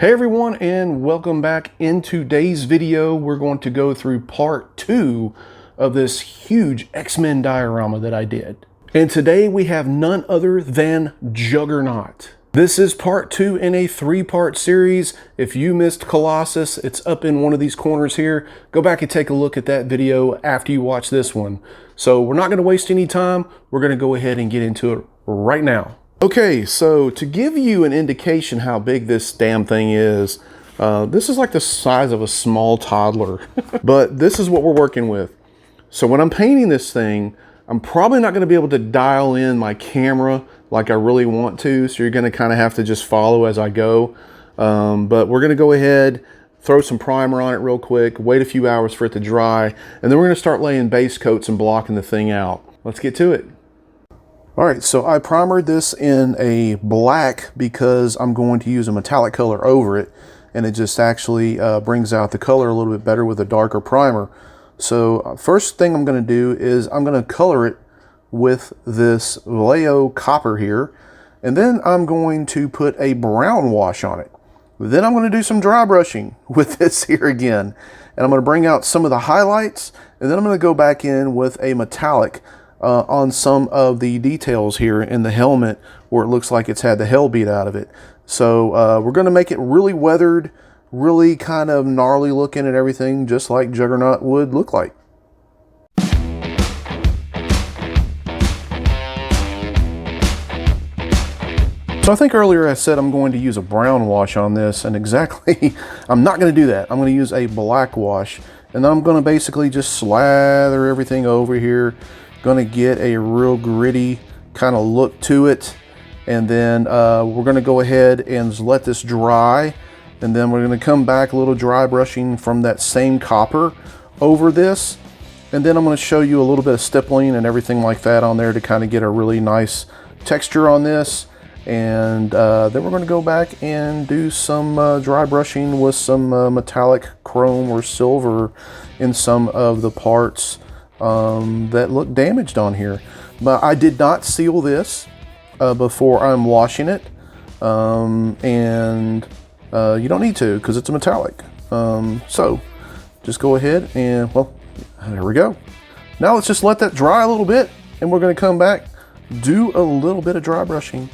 Hey everyone, and welcome back. In today's video, we're going to go through part 2 of this huge X-Men diorama that I did. And today we have none other than Juggernaut. This is part 2 in a 3-part series. If you missed Colossus, it's up in one of these corners here. Go back and take a look at that video after you watch this one. So we're not going to waste any time. We're going to go ahead and get into it right now. Okay, so to give you an indication how big this damn thing is, this is like the size of a small toddler, but this is what we're working with. So when I'm painting this thing, I'm probably not going to be able to dial in my camera like I really want to, so you're going to kind of have to just follow as I go. But we're going to go ahead, throw some primer on it real quick, wait a few hours for it to dry, and then we're going to start laying base coats and blocking the thing out. Let's get to it. All right, so I primered this in a black because I'm going to use a metallic color over it, and it just actually brings out the color a little bit better with a darker primer. So first thing I'm going to do is I'm going to color it with this Vallejo copper here, and then I'm going to put a brown wash on it. Then I'm going to do some dry brushing with this here again, and I'm going to bring out some of the highlights, and then I'm going to go back in with a metallic on some of the details here in the helmet where it looks like it's had the hell beat out of it. So we're going to make it really weathered, really kind of gnarly looking and everything, just like Juggernaut would look like. So I think earlier I said I'm going to use a brown wash on this, and exactly, I'm not going to do that. I'm going to use a black wash, and then I'm going to basically just slather everything over here. Going to get a real gritty kind of look to it, and then we're going to go ahead and let this dry, and then we're going to come back a little dry brushing from that same copper over this, and then I'm going to show you a little bit of stippling and everything like that on there to kind of get a really nice texture on this. And then we're going to go back and do some dry brushing with some metallic chrome or silver in some of the parts that look damaged on here. But I did not seal this before I'm washing it, and you don't need to because it's a metallic. So just go ahead and, well, there we go. Now let's just let that dry a little bit, and we're going to come back, do a little bit of dry brushing.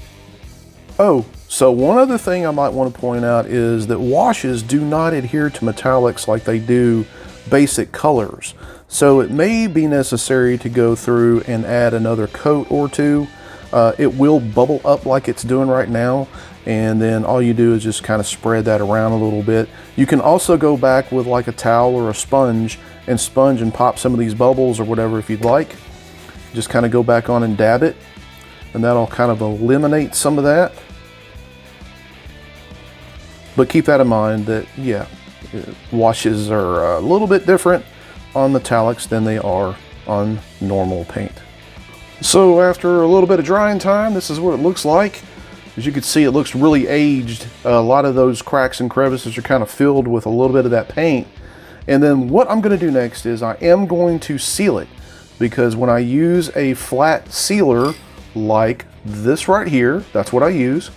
Oh, so one other thing I might want to point out is that washes do not adhere to metallics like they do basic colors. So it may be necessary to go through and add another coat or two. It will bubble up like it's doing right now, and then all you do is just kind of spread that around a little bit. You can also go back with like a towel or a sponge and pop some of these bubbles or whatever if you'd like. Just kind of go back on and dab it, and that'll kind of eliminate some of that. But keep that in mind that, yeah, washes are a little bit different on metallics than they are on normal paint. So after a little bit of drying time, this is what it looks like. As you can see, it looks really aged. A lot of those cracks and crevices are kind of filled with a little bit of that paint. And then what I'm going to do next is I am going to seal it, because when I use a flat sealer like this right here, that's what I use,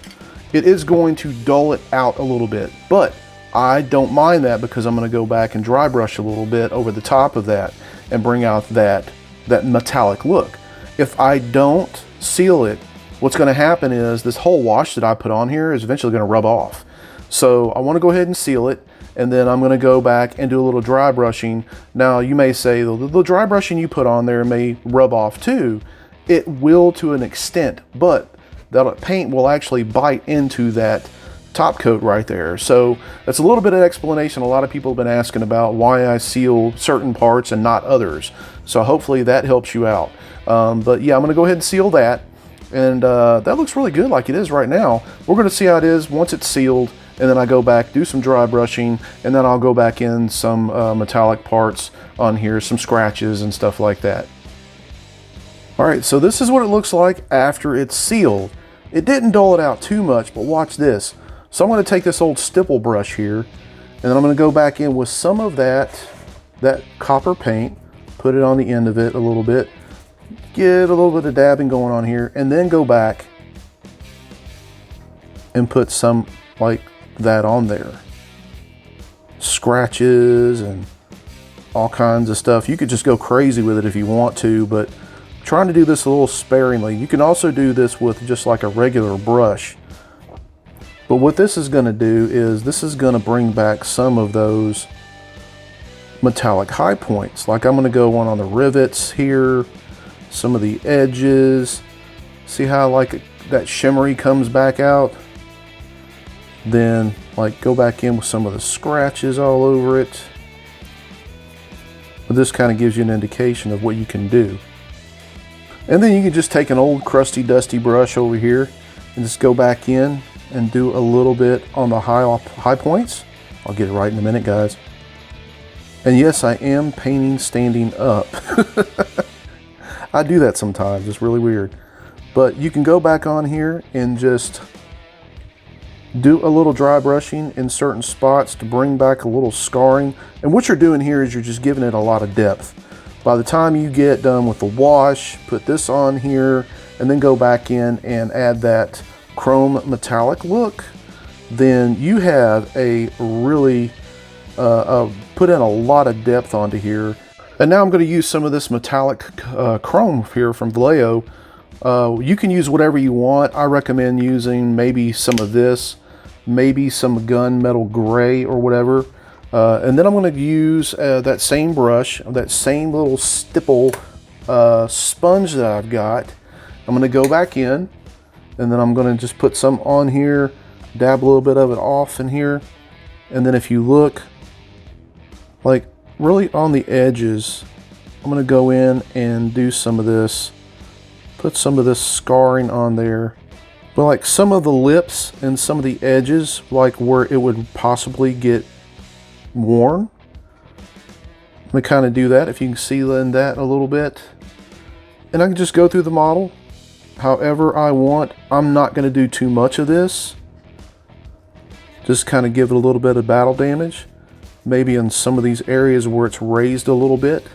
it is going to dull it out a little bit. But I don't mind that because I'm going to go back and dry brush a little bit over the top of that and bring out that metallic look. If I don't seal it, what's going to happen is this whole wash that I put on here is eventually going to rub off. So I want to go ahead and seal it, and then I'm going to go back and do a little dry brushing. Now you may say the dry brushing you put on there may rub off too. It will to an extent, but that paint will actually bite into that top coat right there. So that's a little bit of explanation. A lot of people have been asking about why I seal certain parts and not others. So hopefully that helps you out. But yeah, I'm going to go ahead and seal that. And that looks really good like it is right now. We're going to see how it is once it's sealed. And then I go back, do some dry brushing, and then I'll go back in some metallic parts on here, some scratches and stuff like that. All right, so this is what it looks like after it's sealed. It didn't dull it out too much, but watch this. So I'm going to take this old stipple brush here, and then I'm going to go back in with some of that copper paint, put it on the end of it a little bit, get a little bit of dabbing going on here, and then go back and put some like that on there. Scratches and all kinds of stuff. You could just go crazy with it if you want to, but I'm trying to do this a little sparingly. You can also do this with just like a regular brush. But what this is going to do is this is going to bring back some of those metallic high points. Like I'm going to go on the rivets here, some of the edges. See how like that shimmery comes back out? Then like go back in with some of the scratches all over it. But this kind of gives you an indication of what you can do. And then you can just take an old crusty dusty brush over here and just go back in and do a little bit on the high points. I'll get it right in a minute, guys. And yes, I am painting standing up. I do that sometimes, it's really weird. But you can go back on here and just do a little dry brushing in certain spots to bring back a little scarring. And what you're doing here is you're just giving it a lot of depth. By the time you get done with the wash, put this on here and then go back in and add that chrome metallic look, then you have a really put in a lot of depth onto here. And now I'm going to use some of this metallic chrome here from Vallejo. You can use whatever you want. I recommend using maybe some of this, maybe some gunmetal gray or whatever. And then I'm going to use that same brush, that same little stipple sponge that I've got. I'm going to go back in and then I'm going to just put some on here, dab a little bit of it off in here. And then if you look, like really on the edges, I'm going to go in and do some of this, put some of this scarring on there. But like some of the lips and some of the edges, like where it would possibly get worn. I'm going to kind of do that, if you can see in that a little bit. And I can just go through the model however I want. I'm not going to do too much of this. Just kind of give it a little bit of battle damage. Maybe in some of these areas where it's raised a little bit.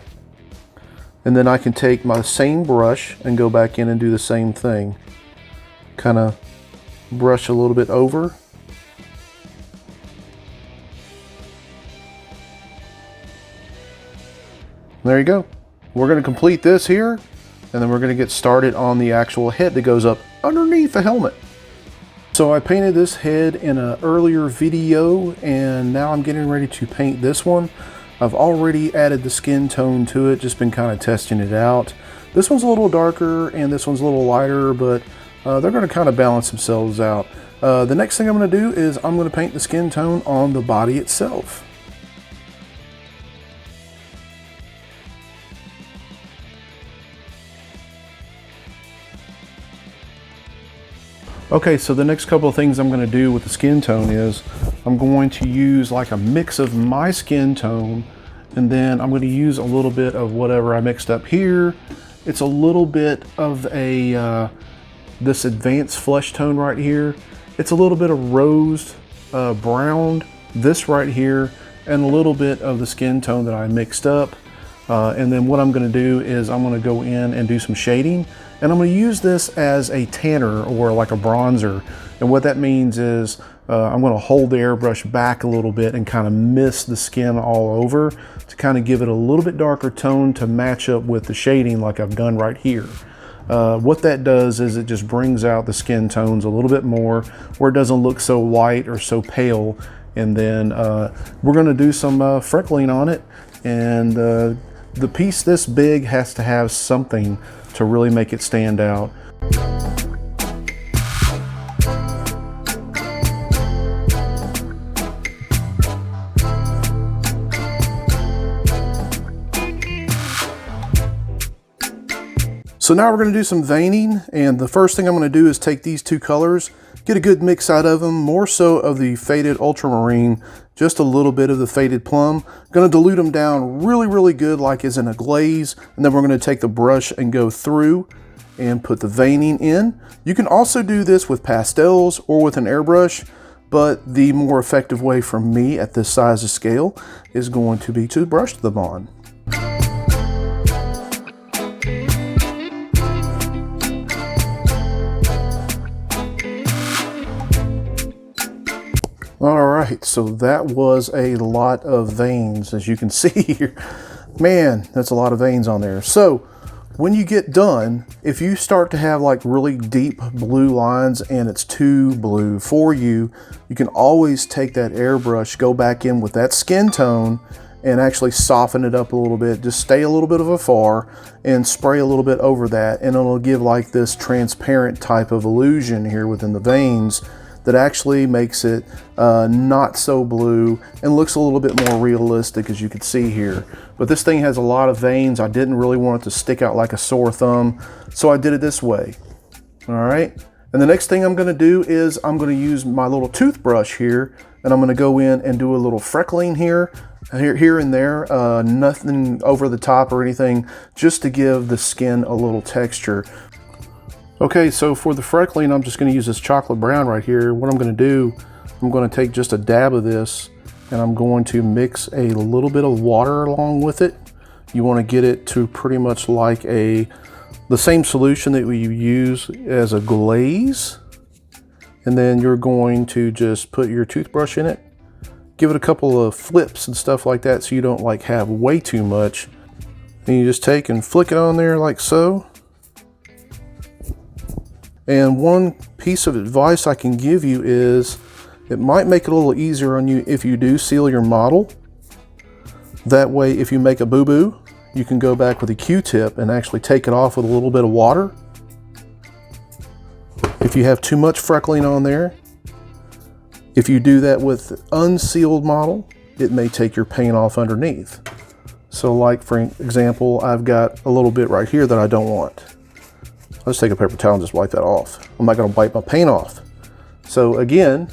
And then I can take my same brush and go back in and do the same thing. Kind of brush a little bit over. There you go. We're going to complete this here, and then we're going to get started on the actual head that goes up underneath the helmet. So I painted this head in an earlier video, and now I'm getting ready to paint this one. I've already added the skin tone to it, just been kind of testing it out. This one's a little darker and this one's a little lighter, but they're going to kind of balance themselves out. The next thing I'm going to do is I'm going to paint the skin tone on the body itself. Okay, so the next couple of things I'm going to do with the skin tone is I'm going to use like a mix of my skin tone, and then I'm going to use a little bit of whatever I mixed up here. It's a little bit of a this advanced flesh tone right here. It's a little bit of rose brown, this right here, and a little bit of the skin tone that I mixed up. And then what I'm going to do is I'm going to go in and do some shading, and I'm going to use this as a tanner or like a bronzer. And what that means is I'm going to hold the airbrush back a little bit and kind of mist the skin all over to kind of give it a little bit darker tone to match up with the shading like I've done right here. What that does is it just brings out the skin tones a little bit more where it doesn't look so light or so pale. And then we're going to do some freckling on it, and the piece this big has to have something to really make it stand out. So now we're going to do some veining, and the first thing I'm going to do is take these two colors, get a good mix out of them, more so of the faded ultramarine, just a little bit of the faded plum. Going to dilute them down really good like as in a glaze, and then we're going to take the brush and go through and put the veining in. You can also do this with pastels or with an airbrush, but the more effective way for me at this size of scale is going to be to brush them on. All right, so that was a lot of veins, as you can see here. Man, that's a lot of veins on there. So when you get done, if you start to have like really deep blue lines and it's too blue for you, you can always take that airbrush, go back in with that skin tone and actually soften it up a little bit. Just stay a little bit of afar and spray a little bit over that, and it'll give like this transparent type of illusion here within the veins that actually makes it not so blue and looks a little bit more realistic, as you can see here. But this thing has a lot of veins. I didn't really want it to stick out like a sore thumb, so I did it this way. All right, and the next thing I'm gonna do is I'm gonna use my little toothbrush here, and I'm gonna go in and do a little freckling here and there, nothing over the top or anything, just to give the skin a little texture. Okay, so for the freckling, I'm just going to use this chocolate brown right here. What I'm going to do, I'm going to take just a dab of this and I'm going to mix a little bit of water along with it. You want to get it to pretty much like the same solution that we use as a glaze. And then you're going to just put your toothbrush in it, give it a couple of flips and stuff like that so you don't like have way too much. And you just take and flick it on there like so. And one piece of advice I can give you is it might make it a little easier on you if you do seal your model. That way, if you make a boo-boo, you can go back with a Q-tip and actually take it off with a little bit of water. If you have too much freckling on there, if you do that with unsealed model, it may take your paint off underneath. So like for example, I've got a little bit right here that I don't want. Let's take a paper towel and just wipe that off. I'm not going to wipe my paint off. So again,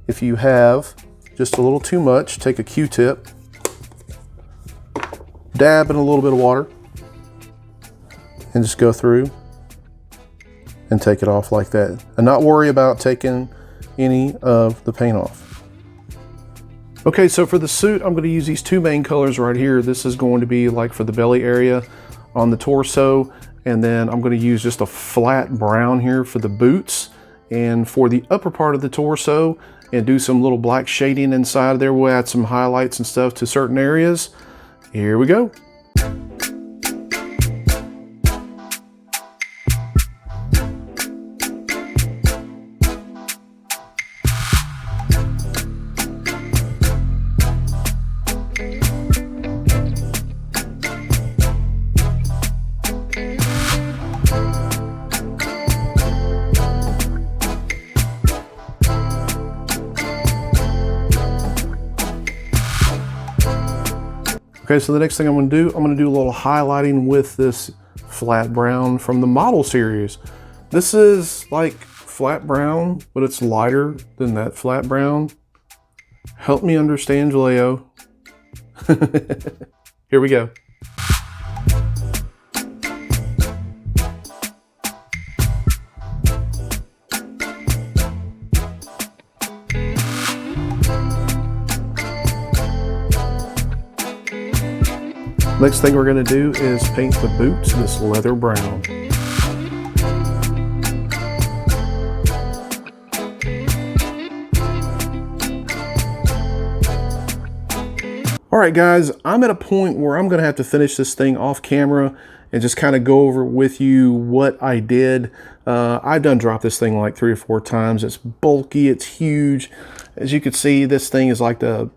if you have just a little too much, take a Q-tip, dab in a little bit of water, and just go through and take it off like that. And not worry about taking any of the paint off. Okay, so for the suit, I'm going to use these two main colors right here. This is going to be like for the belly area on the torso. And then I'm going to use just a flat brown here for the boots and for the upper part of the torso, and do some little black shading inside of there. We'll add some highlights and stuff to certain areas. Here we go. Okay, so the next thing I'm going to do a little highlighting with this flat brown from the model series. This is like flat brown, but it's lighter than that flat brown. Help me understand, Jaleo. Here we go. Next thing we're going to do is paint the boots this leather brown. All right, guys, I'm at a point where I'm going to have to finish this thing off camera and just kind of go over with you what I did. I've done dropped this thing like 3 or 4 times. It's bulky, it's huge. As you can see, this thing is like a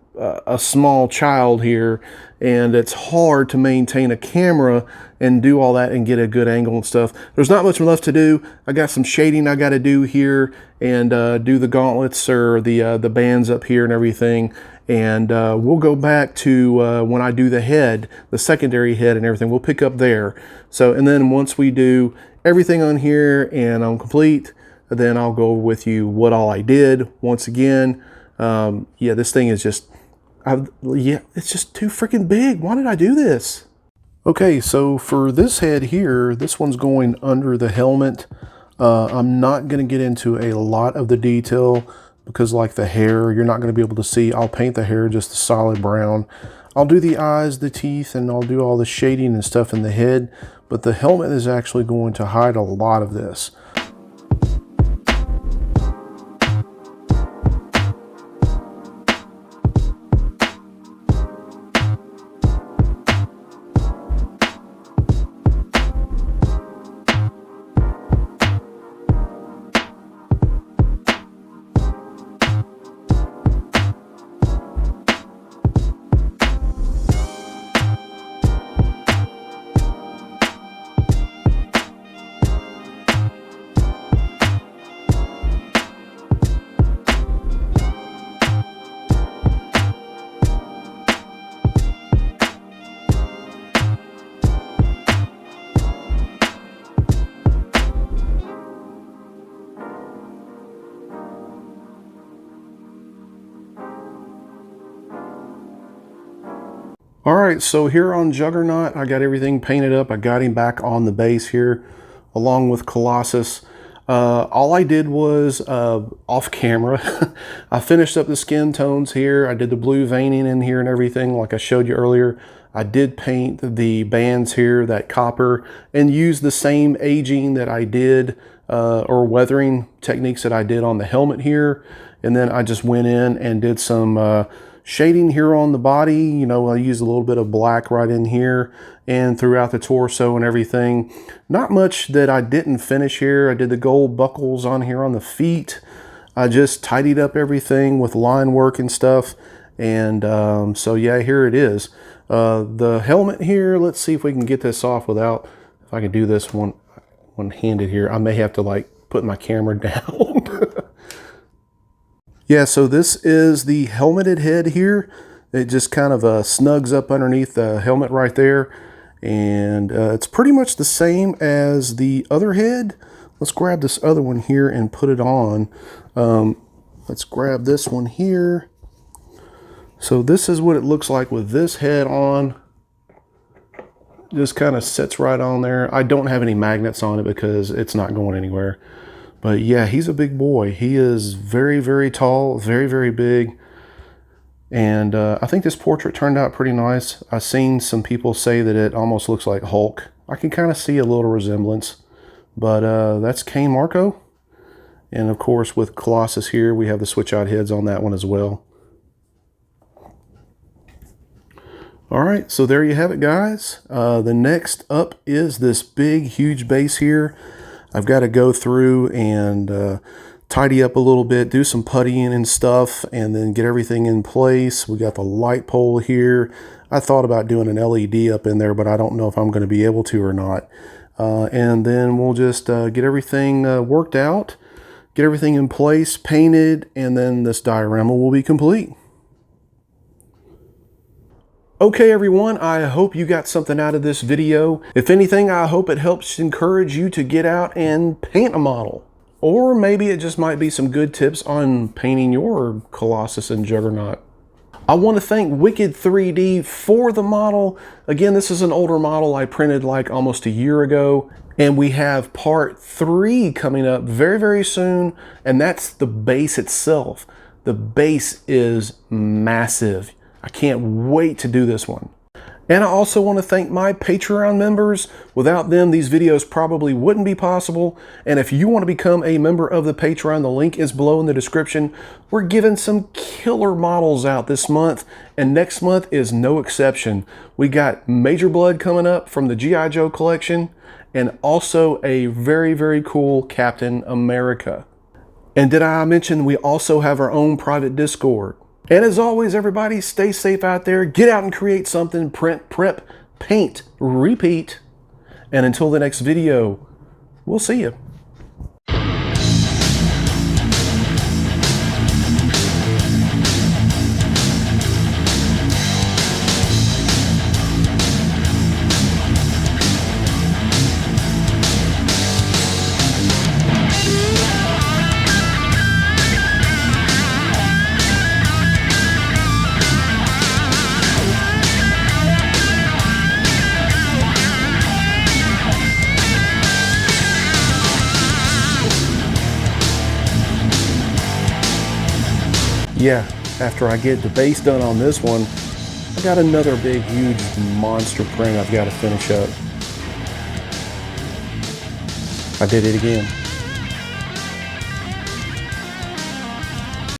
small child here, and it's hard to maintain a camera and do all that and get a good angle and stuff. There's not much left to do. I got some shading I got to do here and do the gauntlets or the bands up here and everything. And we'll go back to when I do the head, the secondary head and everything. We'll pick up there. So, and then once we do everything on here and I'm complete, then I'll go over with you what all I did. Once again, yeah, this thing is just, it's just too freaking big. Why did I do this? Okay, so for this head here, this one's going under the helmet. I'm not going to get into a lot of the detail because like the hair, you're not going to be able to see. I'll paint the hair just a solid brown. I'll do the eyes, the teeth, and I'll do all the shading and stuff in the head, but the helmet is actually going to hide a lot of this. All right, so here on Juggernaut, I got everything painted up. I got him back on the base here, along with Colossus. All I did was, off camera, I finished up the skin tones here. I did the blue veining in here and everything, like I showed you earlier. I did paint the bands here, that copper, and use the same aging that I did, or weathering techniques that I did on the helmet here. And then I just went in and did some shading here on the body. You know, I used a little bit of black right in here and throughout the torso and everything. Not much that I didn't finish here. I did the gold buckles on here on the feet. I just tidied up everything with line work and stuff. And so yeah, here it is. The helmet here, let's see if we can get this off without, if I can do this one-handed here. I may have to like put my camera down. Yeah, so this is the helmeted head here. It just kind of snugs up underneath the helmet right there. And it's pretty much the same as the other head. Let's grab this other one here and put it on. Let's grab this one here. So this is what it looks like with this head on. Just kind of sits right on there. I don't have any magnets on it because it's not going anywhere. But yeah, he's a big boy. He is very, very tall, very, very big. And I think this portrait turned out pretty nice. I've seen some people say that it almost looks like Hulk. I can kind of see a little resemblance. But that's Kane Marco. And of course, with Colossus here, we have the switch out heads on that one as well. All right, so there you have it, guys. The next up is this big, huge base here. I've got to go through and tidy up a little bit, do some puttying and stuff, and then get everything in place. We got the light pole here. I thought about doing an LED up in there, but I don't know if I'm going to be able to or not. And then we'll just get everything worked out, get everything in place, painted, and then this diorama will be complete. Okay, everyone, I hope you got something out of this video. If anything, I hope it helps encourage you to get out and paint a model. Or maybe it just might be some good tips on painting your Colossus and Juggernaut. I want to thank Wicked 3D for the model. Again, this is an older model I printed like almost a year ago. And we have part 3 coming up very, very soon. And that's the base itself. The base is massive. I can't wait to do this one. And I also want to thank my Patreon members. Without them, these videos probably wouldn't be possible. And if you want to become a member of the Patreon, the link is below in the description. We're giving some killer models out this month, and next month is no exception. We got Major Blood coming up from the G.I. Joe collection, and also a very, very cool Captain America. And did I mention we also have our own private Discord? And as always, everybody, stay safe out there. Get out and create something. Print, prep, paint, repeat. And until the next video, we'll see you. Yeah, after I get the base done on this one, I got another big, huge monster print I've got to finish up. I did it again.